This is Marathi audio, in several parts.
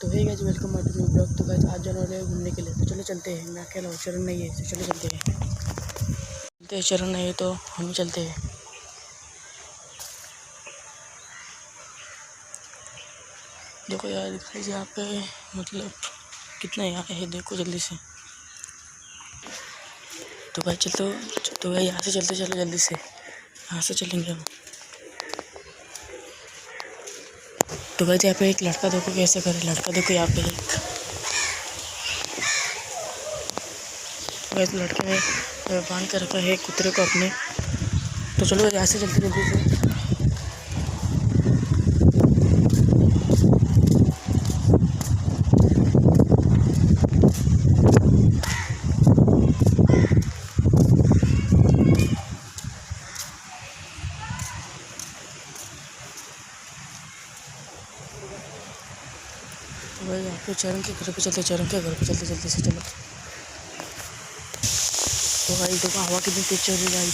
तो है गाइस, वेलकम माय न्यू ब्लॉग। तो गाइस आज जाने वाले हैं घूमने के लिए, तो चलो चलते हैं। मैं अकेला हूँ, चरण नहीं है, तो चलो चलते हैं। चरण नहीं है तो हम चलते हैं। देखो यार गाइस, यहाँ पे मतलब कितना यहाँ है, देखो जल्दी से। तो भाई चलते, तो भाई यहाँ से चलते, चलो जल्दी से, यहाँ से चलेंगे हम। तो भाई यहाँ पे एक लड़का देखो कैसे करे, लड़का देखो यहाँ पे एक लड़के ने बांध कर रखा है कुत्ते को अपने। तो चलो यहाँ से जल्दी जल्दी से। तो भाई यहाँ पे चरण के घर पे चलते, चरण के घर पे चलते जल्दी से चलो। तो भाई देखो हवा कितनी तेज चल रही है।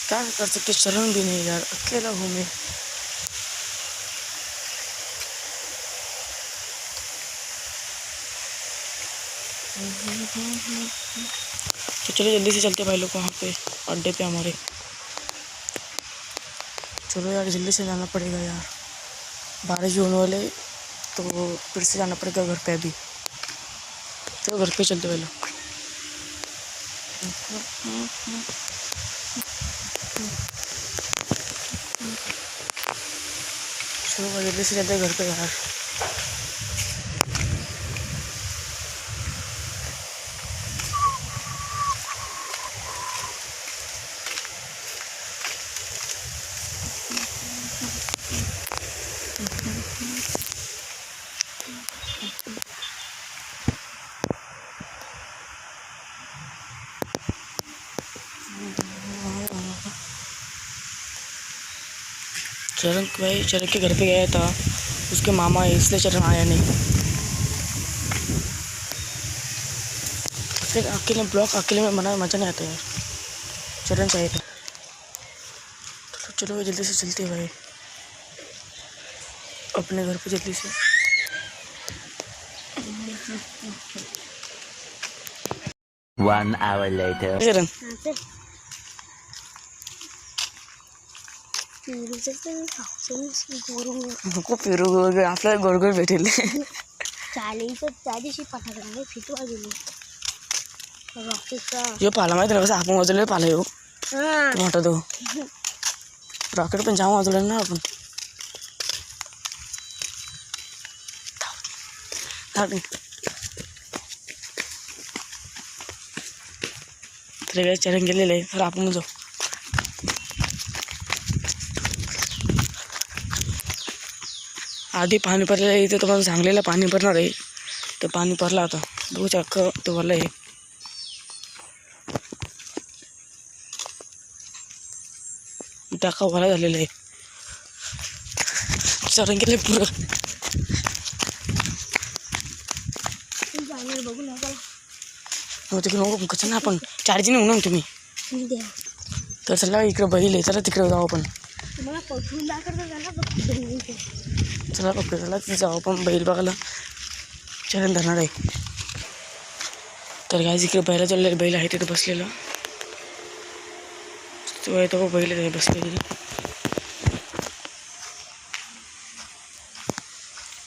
क्या कर सकते, चरण भी नहीं यार, अकेला हूँ मैं। तो चलो जल्दी से चलते भाई लोग वहाँ पे अड्डे पे हमारे। चलो यार जल्दी से जाना पड़ेगा यार, बारिश होने वाले, तो फिर से जाना पड़ेगा घर पे अभी। तो घर पे चलते भाई लोग। चलो जल्दी से चलते घर पे यार। चरण के घर पे गया था, उसके मामा है, इसलिए चरण आया नहीं। अकेले ब्लॉग अकेले में मज़ा नहीं आता यार, चरण चाहिए था। तो चलो जल्दी से चलते हैं भाई अपने घर पे जल्दी से। One hour later. चरण फिरू आपल्या गोड गोड भेटेल। चालेल तर त्या दिवशी फटाकडा फिटवा गेलो रॉकेटचा यो पाला माहिती ना, कसं आपण वाजवलेला पाला येऊ मोठा तो रॉकेट पण जाम वाजवलं ना आपण। तर चरण गेलेलं आहे, तर आपण जाऊ। आधी पाणी भरलेलं आहे इथे, तुम्हाला सांगलेलं पाणी भरणार आहे, तर पाणी भरला आता दो चक्क तो भरलं आहे। टाका भरा झालेला आहे, चरण गेले पुरं। बघू नका तिकडे नको कसं ना, आपण चार्जिंग होऊ ना तुम्ही। तर चला इकडे बैल आहे, चला तिकडे जाऊ आपण। चला पकडे, चला तिथे जाऊ आपण बैल बघायला, चरण धरणार आहे। तर काय इकडे बैला चाललेलं, बैल आहे तिथे बसलेलं, तो आहे तो बैल आहे बसलेली।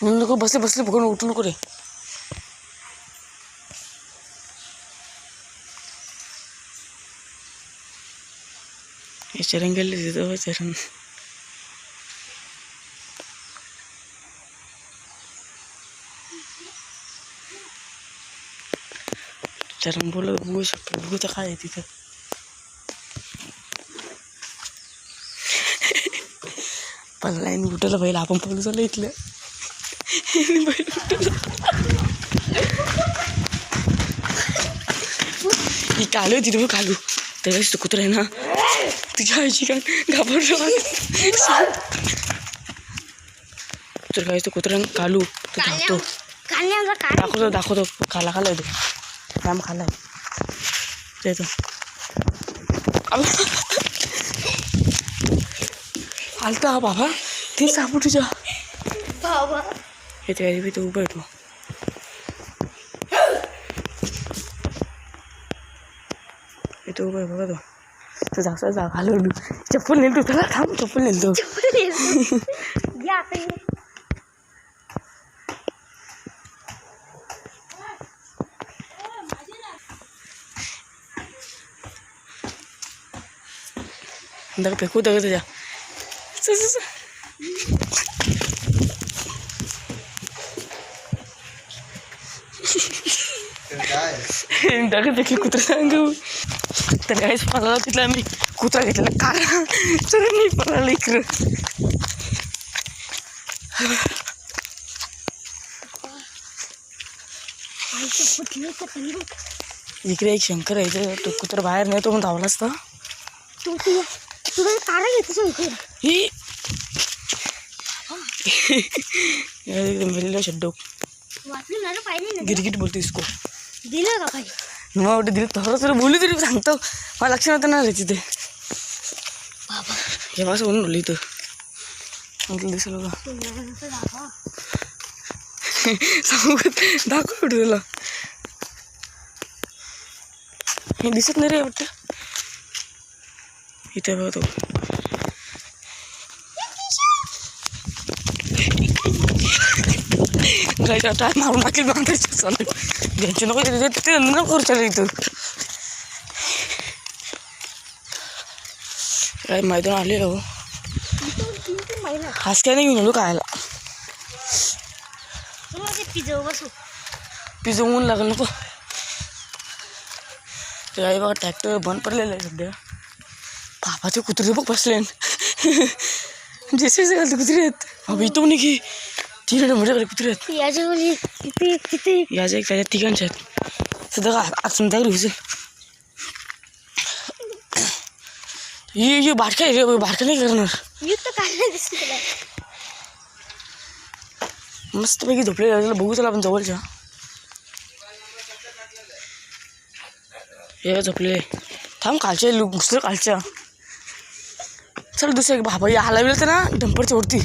नको बसले बसले बघून उठू नको रे। हे चरण गेले तिथं, चरण चरण बोल बघू शकतो, बघू तर काय आहे तिथं। पल्ला उठलं बैल, आपण पळू चाललं इथलं बैल उठलं। ही कालू आहे तिथे, कालू त्यावेळेस तो कुत्रा आहे ना, तुझ्या आईची का घाबरलो। तर काय तो कुत्रा कालू तो धावतो, दाखवतो काला खाला येतो, राम खाला येतो आलता बाबा ते सापू तुझ्या बाबा येते काय तो उभा येतो येतो उभा आहे बघा तो जास्त जा घालवलो चप्पल नेल तू त्याला थांब चप्पल नेल तो या आता ये. दगड फेकू दगड त्याच्या दगड फेकली कुत्रा सांगू तर काहीच पळाला तिथला मी कुत्रा घेतलेला कारा तर मी पळाला इकडं इकडे एक शंकर आहे तो कुत्रा बाहेर नाही तो पण धावला असता तुला कारा घेतो इकडे ही एकदम वेलेला शड्डो वाचली मला पाहिजे ना गिरगिट बोलतो इसको दिलं का काही मग वाटतं दिलं थोडं थोडं बोलू तरी सांगतो मला लक्ष नव्हतं ना रे तिथे बाबा हे असं म्हणून बोलली इथं म्हटलं दिसलं का सांगत दाखव तुला हे दिसत नाही रे वाटतं इथे बघ तो गायचा टाय मारून टाकली बांधायची चालू घ्यायची नको ते न करू चालेल इथं काय मैदान आलेलं हो हाच काय नाही घेऊन आलो खायला पिझ्झा ऊन लागलं नको ते आई बघा ट्रॅक्टर बंद पडलेलं आहे सध्या बाबाचे कुत्रे बघ बसले जसे घालते कुत्रे आहेत बाबा इथं म्हणे की 3 मोठे कुत्रे आहेत याच्या एक त्याच्या ठिकाणचे आहेत सध्या का आज संध्याकाळी घुसेल ये बारका आहे रे बारका नाही करणार मस्तपैकी झोपले बघू चला आपण जवळच्या हे झोपले थांब कालच्या दुसरं कालच्या चल दुसरं एक बाबा आला वेळ तर ना डंपरच्या वरती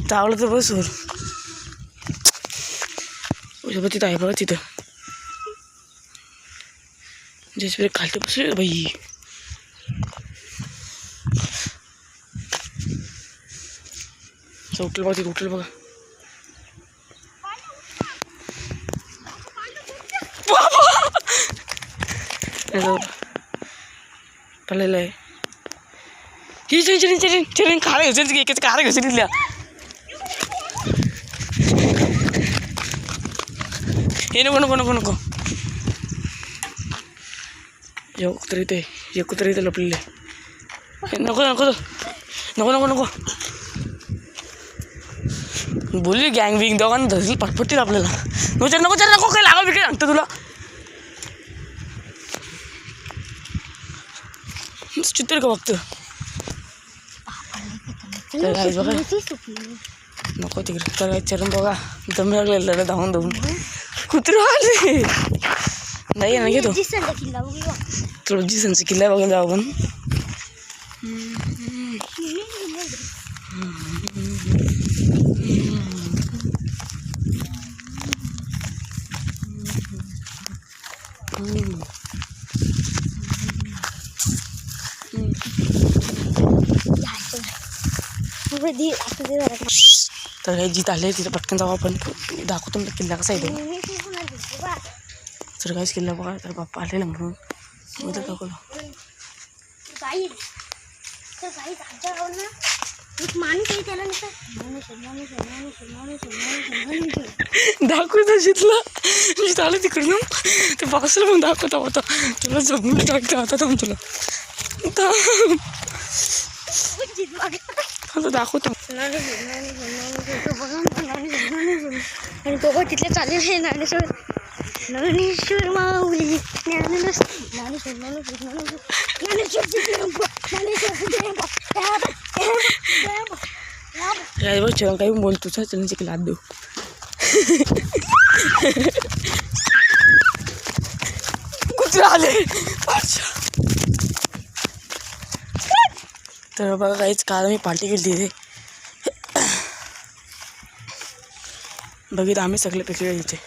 चावलं तर बस वर तिथं आहे बघा तिथं जसे खालते बसले बाई उठलं बघा तिथं उठलं बघा पडलेलं आहे ही चरण खायला घ्यायचं एकाच कार घ्यायचं तिथल्या हे नको एक कुत्र इथे लपलेले नको बोलली गँग बिंग दोघांना धरली पटपट्टील आपल्याला नको काय लागल बिकडे सांगतो तुला चित्र का बघतो बघा नको तिकडे तर चरण बघा दम लागलेलं धावून कुत्रे आले नाही ना घेतो तुला जिसनचा किल्ला बघायला जाऊ आपण तर हे जिथं आले तिथं पटकन जाऊ आपण दाखवतो मला किल्ला कसा येतो तर काहीच किल्ला बघा तर बाप्पा आलेला म्हणून मी तर दाखवलं दाखवतो जिथलं जिथं आलं तिकडून ते पावसाला पण दाखवता होता तुला जमून टाकता होता थांब तुला आता दाखवतो आणि तो तिथले चालेल हे ज्ञानेश्वर माऊली काही बोलतो चल चिकला देऊ कुत्रे आले. तर बघा काहीच काल मी पार्टी केली तिथे बघित आम्ही सगळे पिकले इथे.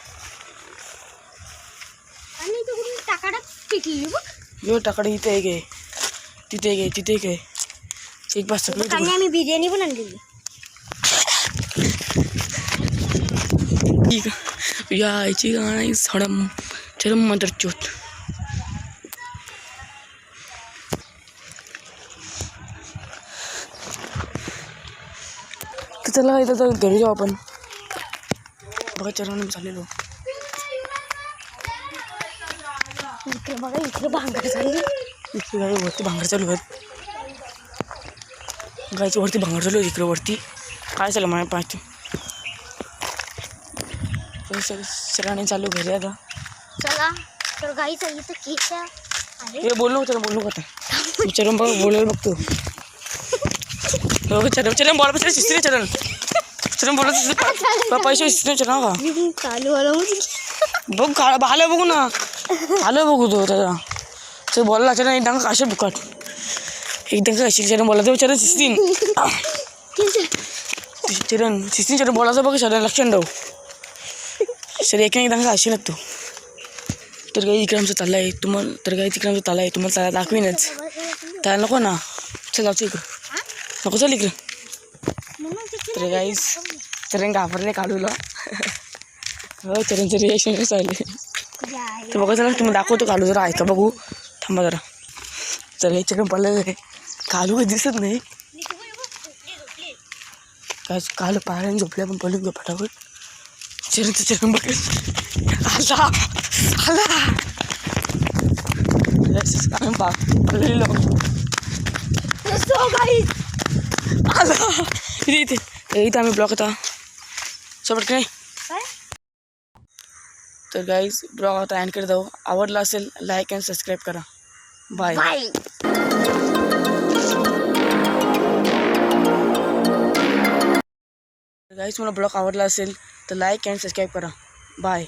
आणि तू टाकाडा पिकली बघ. यो टाकडे इथे एक आहे, तिथे एक आहे, तिथे एक आहे. एक बार सगळे आणि आम्ही बिर्याणी पण आणलेली. यायची गाणी सडम चरम मदरचोत. चला इथं घरी जाऊ आपण. बघा चरण चाललेलो. इकडे बघा इकडे भांगर झाली. इकडे गाडी वरती भांगर चालू आहेत. गायची वरती भांगर चालू आहे इकडे वरती. काय चाललं मला पाहतो. सरांनी चालू घरी आता. चला तर गाईचा इथं केक आहे. हे बोललो होतं बोललो होता. चरण बघ बोलायला बघतो. चरण चरण बोला बसले शिस्तीने चरण. चरण बोलत पैसे शिस्तीने चरण का चालू आलं बघ खा आलं बघू ना. आलं बघू तो त्याचा. चल बोलला चरण एकदा काशे बुकाट एकदम का चरण बोला तर चरण शिस्तीन. चरण शिस्तीन चरण बोलायचं बघ चरण लक्षण ठेव. सर एकदा अशी नसतो. तर काही इकडे आमचं चाललं आहे तुम्हाला. तर काही तिकडे आमचं चाललं आहे तुम्हाला चालला दाखवीनच. त्याला नको ना. चल जाऊ इकडं नको. चल इकडं. तर गाईस चरण घाबरले काढूला. हो चरणचं रिएक्शन चालले. तर बघा चला तुम्ही दाखवतो काढू जरा ऐका बघू. थांबा जरा. चल हे चरण पडलेलं आहे. कालू काही दिसत नाही. काय काल पायाने झोपल्या पण पडून घेऊ फटाफट. चरणचं चरण बघ आला आला. पडलेलो आला इथे इथे आम्ही ब्लॉक होता सोबत काय. तर गाईज ब्लॉग आता एंड कर जाऊ. आवडला असेल लाईक अँड सबस्क्राईब करा. बाय. गाईज मला ब्लॉग आवडला असेल तर लाईक अँड सबस्क्राईब करा. बाय.